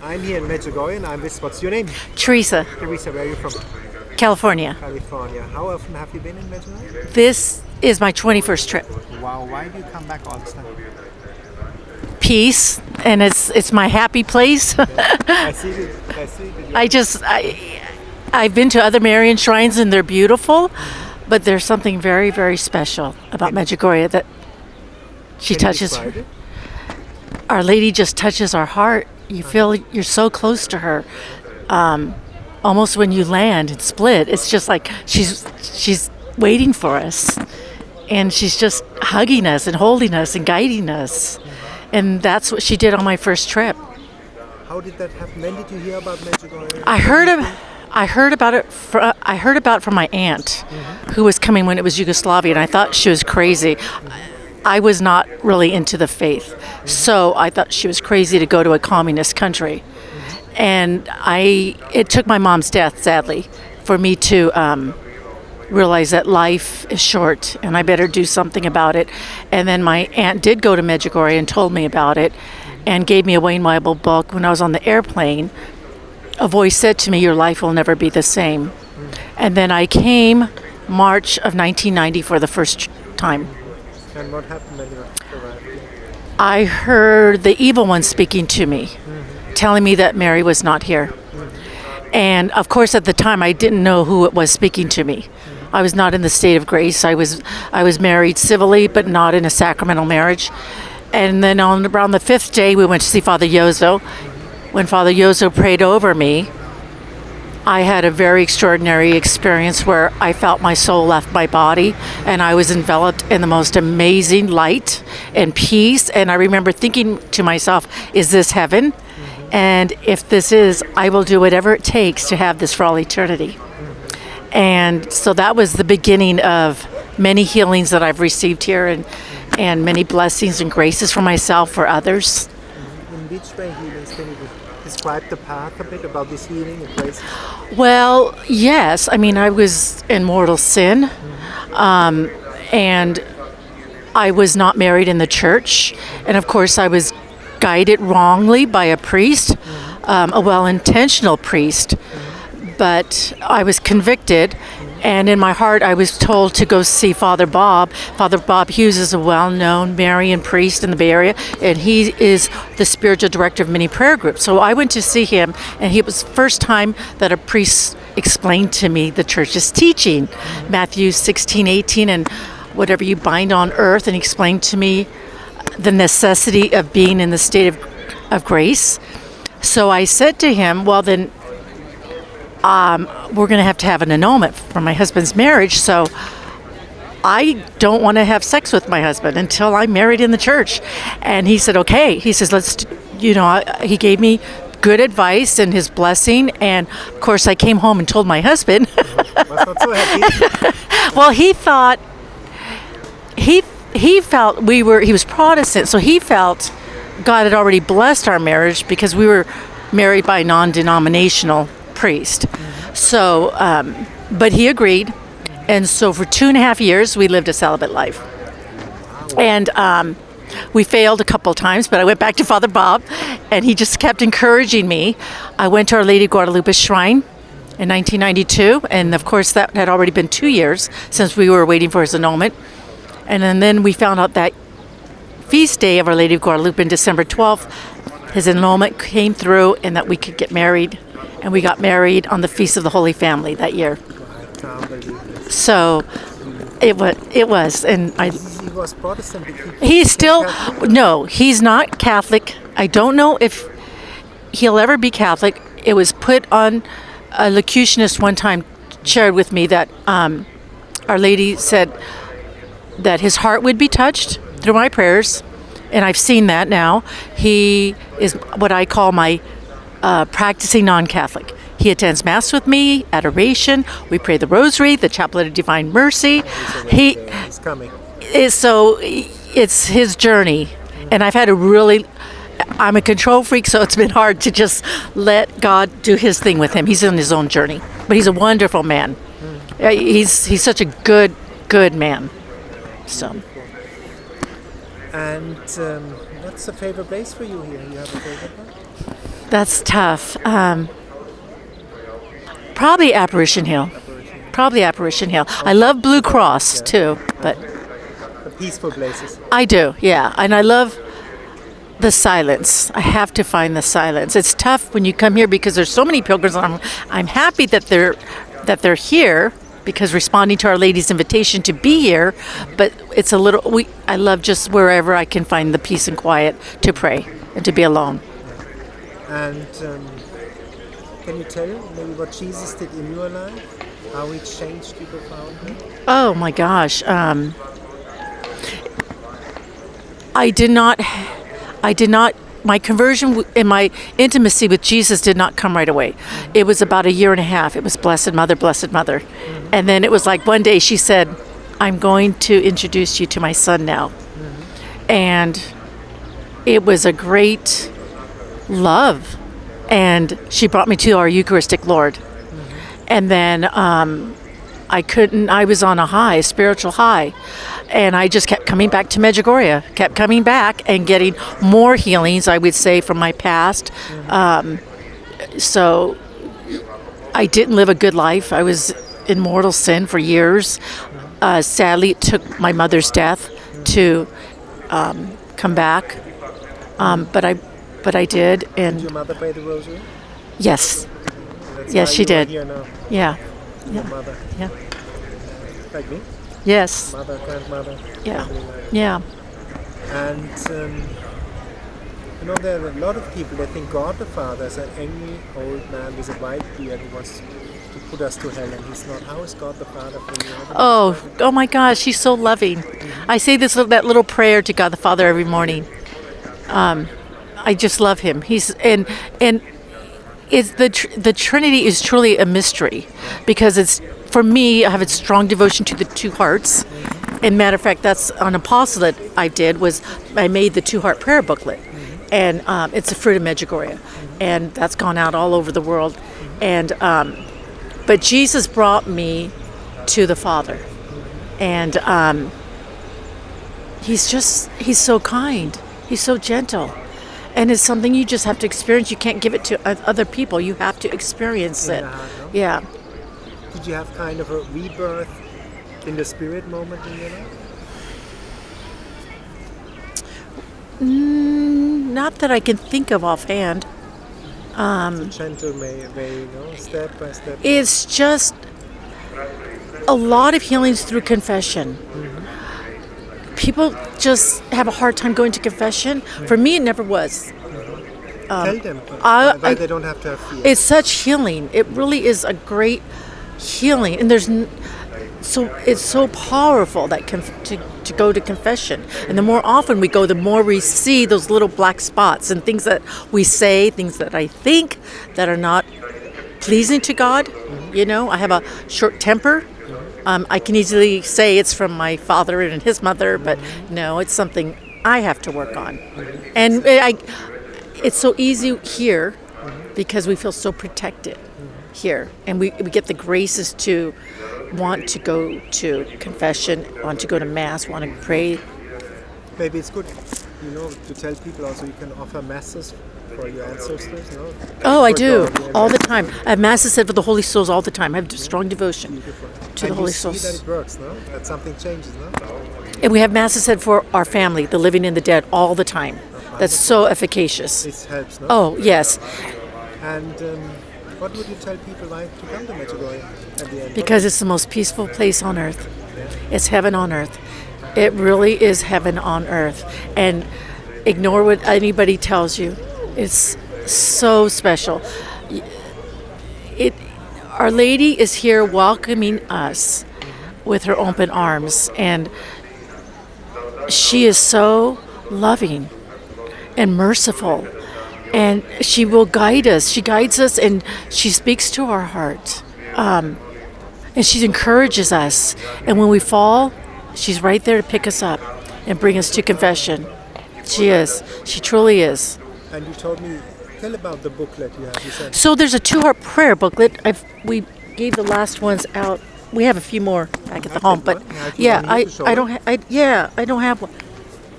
I'm here in Medjugorje and I'm with, what's your name? Teresa, Theresa, where are you from? California. California. How often have you been in Medjugorje? This is my 21st trip. Wow, why do you come back all the time? Peace, and it's my happy place. I see that. I've been to other Marian shrines and they're beautiful, but there's something very, very special about Medjugorje that she touches. Our Lady just touches our heart. You feel you're so close to her. Almost when you land and split, it's just like she's waiting for us, and she's just hugging us and holding us and guiding us. And that's what she did on my first trip. How did that happen? When did you hear about Medjugorje? I heard about it from my aunt, who was coming when it was Yugoslavia, and I thought she was crazy. I was not really into the faith, so I thought she was crazy to go to a communist country. And it took my mom's death, sadly, for me to realize that life is short and I better do something about it. And then my aunt did go to Medjugorje and told me about it and gave me a Wayne Bible book. When I was on the airplane, a voice said to me, "Your life will never be the same." And then I came March of 1990 for the first time. And what happened when you arrived? I heard the evil one speaking to me, telling me that Mary was not here. And of course, at the time, I didn't know who it was speaking to me. I was not in the state of grace. I was married civilly, but not in a sacramental marriage. And then around the fifth day, we went to see Father Yozo. When Father Yozo prayed over me, I had a very extraordinary experience where I felt my soul left my body and I was enveloped in the most amazing light and peace. And I remember thinking to myself, is this heaven? And if this is, I will do whatever it takes to have this for all eternity. And so that was the beginning of many healings that I've received here and many blessings and graces for myself, for others. In which way healings? Can you describe the path a bit about this healing and grace? Well, yes. I mean, I was in mortal sin, and I was not married in the church. And of course, I was guided wrongly by a priest, a well-intentional priest. But I was convicted, and in my heart I was told to go see Father Bob. Father Bob Huth is a well-known Marian priest in the Bay Area, and he is the spiritual director of many prayer groups. So I went to see him, and it was the first time that a priest explained to me the church's teaching, Matthew 16:18, and whatever you bind on earth, and he explained to me the necessity of being in the state of grace. So I said to him, well then, we're going to have an annulment for my husband's marriage, so I don't want to have sex with my husband until I'm married in the church. And he said, okay. He says, he gave me good advice and his blessing. And of course, I came home and told my husband. Was not so happy. Well, he thought, he felt he was Protestant, so he felt God had already blessed our marriage because we were married by a non-denominational priest. So, but he agreed. And so for 2.5 years, we lived a celibate life. And we failed a couple times, but I went back to Father Bob, and he just kept encouraging me. I went to Our Lady of Guadalupe Shrine in 1992, and of course that had already been 2 years since we were waiting for his annulment. And then we found out that feast day of Our Lady of Guadalupe on December 12th, his annulment came through and that we could get married. And we got married on the Feast of the Holy Family that year. So it was, and He was Protestant. He's still, no, he's not Catholic. I don't know if he'll ever be Catholic. It was put on, a locutionist one time shared with me that Our Lady said that his heart would be touched through my prayers, and I've seen that now. He is what I call my practicing non-Catholic. He attends Mass with me, adoration. We pray the Rosary, the Chaplet of Divine Mercy. He's coming. So it's his journey, and I'm a control freak, so it's been hard to just let God do his thing with him. He's on his own journey, but he's a wonderful man. He's such a good man. So. And what's the favorite place for you here? You have a favorite one? That's tough. Probably Apparition Hill. Probably Apparition Hill. I love Blue Cross too, but The peaceful places. I do, yeah. And I love the silence. I have to find the silence. It's tough when you come here because there's so many pilgrims. And I'm happy that they're here because responding to Our Lady's invitation to be here. But it's a little. I love just wherever I can find the peace and quiet to pray and to be alone. And can you tell maybe what Jesus did in your life? How he changed you profoundly? Oh my gosh. I did not, my conversion and my intimacy with Jesus did not come right away. It was about a year and a half. It was Blessed Mother, Blessed Mother. And then it was like one day she said, I'm going to introduce you to my son now. And it was a great love. And she brought me to our Eucharistic Lord. And then I was on a high, a spiritual high. And I just kept coming back to Medjugorje, kept coming back and getting more healings, I would say, from my past. So I didn't live a good life. I was in mortal sin for years. Sadly, it took my mother's death to come back. But I did. Did And your mother pray the rosary? yes, That's yes, why she you are did. here now. Yeah, Your mother, yeah, like me, yes, mother, grandmother. yeah, family life. yeah. And there are a lot of people that think God the Father is an angry old man with a white beard who wants to put us to hell, and he's not. How is God the Father for you? Oh my gosh, she's so loving. I say that little prayer to God the Father every morning. I just love him. He's and it's the Trinity is truly a mystery because it's, for me, I have a strong devotion to the two hearts. And matter of fact, that's an apostolate I made the 2-heart prayer booklet, and it's a fruit of Medjugorje, and that's gone out all over the world. And but Jesus brought me to the Father, and he's so kind, he's so gentle. And it's something you just have to experience. You can't give it to other people. You have to experience it. Yeah. Did you have kind of a rebirth in the spirit moment in your life? Not that I can think of offhand. It's a gentle way, step by step. It's just a lot of healings through confession. People just have a hard time going to confession. For me, it never was. Tell them why they don't have to have fear. It's such healing. It really is a great healing, and it's so powerful that to go to confession. And the more often we go, the more we see those little black spots and things that we say, things that I think that are not pleasing to God. I have a short temper. I can easily say it's from my father and his mother, but no, it's something I have to work on. And it's so easy here because we feel so protected here. And we get the graces to want to go to confession, want to go to Mass, want to pray. Maybe it's good, to tell people also you can offer masses for your ancestors, no? Oh, I do, all the time. I have Masses said for the Holy Souls all the time. I have strong devotion to the Holy Souls. And you see that it works, no? That something changes, no? And we have Masses said for our family, the living and the dead, all the time. That's so efficacious. It helps, no? Oh, yes. And what would you tell people why to come to Medjugorje at the end? Because it's the most peaceful place on earth. It's heaven on earth. It really is heaven on earth. And ignore what anybody tells you. It's so special. Our Lady is here welcoming us with her open arms, and she is so loving and merciful, and she will guide us. She guides us, and she speaks to our heart, and she encourages us. And when we fall, she's right there to pick us up and bring us to confession. She is. She truly is. And you told me, tell about the booklet you have. You said. So there's a 2-heart prayer booklet. We gave the last ones out. We have a few more back at the home, but I don't have one.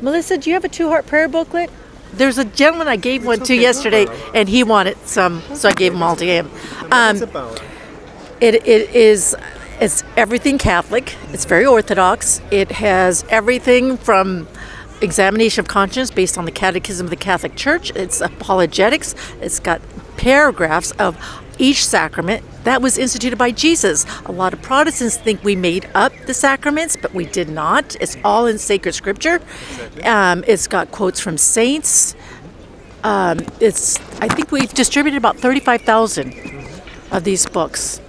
Melissa, do you have a 2-heart prayer booklet? there's a gentleman I gave one to okay, yesterday, no problem. and he wanted some, so I gave them all to him. What's it about? It's everything Catholic. It's very Orthodox. It has everything from examination of conscience based on the Catechism of the Catholic Church. It's apologetics. It's got paragraphs of each sacrament that was instituted by Jesus. A lot of Protestants think we made up the sacraments, but we did not. It's all in sacred scripture. It's got quotes from saints. I think we've distributed about 35,000 of these books.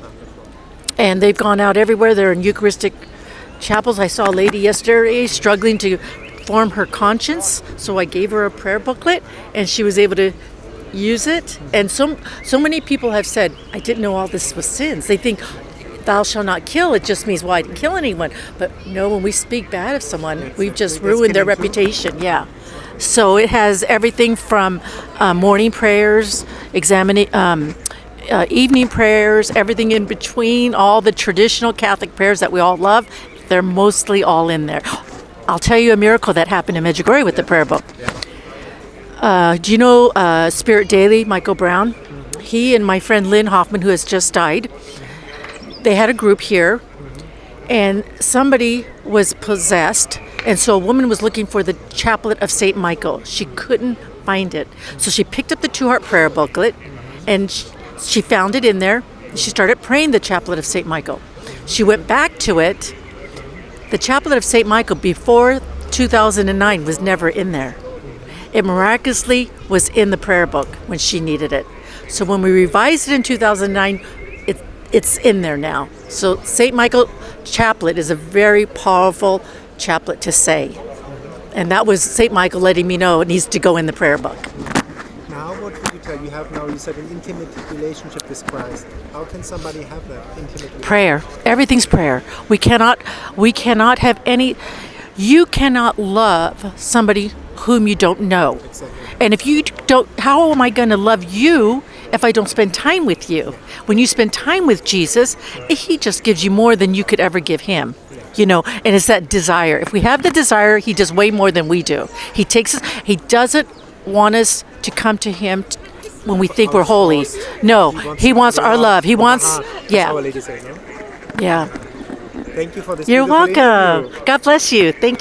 And they've gone out everywhere. They're in Eucharistic chapels. I saw a lady yesterday struggling to form her conscience, so I gave her a prayer booklet, and she was able to use it. And so many people have said, I didn't know all this was sins. They think, thou shalt not kill, it just means, well, I didn't kill anyone. But no, when we speak bad of someone, we've just ruined their reputation. Yeah. So it has everything from morning prayers, evening prayers, everything in between, all the traditional Catholic prayers that we all love. They're mostly all in there. I'll tell you a miracle that happened in Medjugorje with the prayer book. Do you know Spirit Daily, Michael Brown? Mm-hmm. He and my friend Lynn Hoffman, who has just died, they had a group here, and somebody was possessed, and so a woman was looking for the chaplet of St. Michael. She couldn't find it. So she picked up the Two-Heart Prayer booklet, and she found it in there. She started praying the chaplet of St. Michael. She went back to it. The chaplet of St. Michael before 2009 was never in there. It miraculously was in the prayer book when she needed it. So when we revised it in 2009, it's in there now. So St. Michael chaplet is a very powerful chaplet to say. And that was St. Michael letting me know it needs to go in the prayer book. Now, what would you tell? You have now, you said, an intimate relationship with Christ. How can somebody have that intimate relationship? Prayer. Everything's prayer. We cannot have any. You cannot love somebody whom you don't know. Exactly. And if you don't, how am I going to love you if I don't spend time with you? When you spend time with Jesus, he just gives you more than you could ever give him. You know, and it's that desire. If we have the desire, he does way more than we do. He takes us, he doesn't want us to come to him when we think we're holy. No, he wants our love. He wants, yeah. Our Lady saying, Yeah. Thank you for this. You're beautiful welcome. interview. God bless you. Thank you.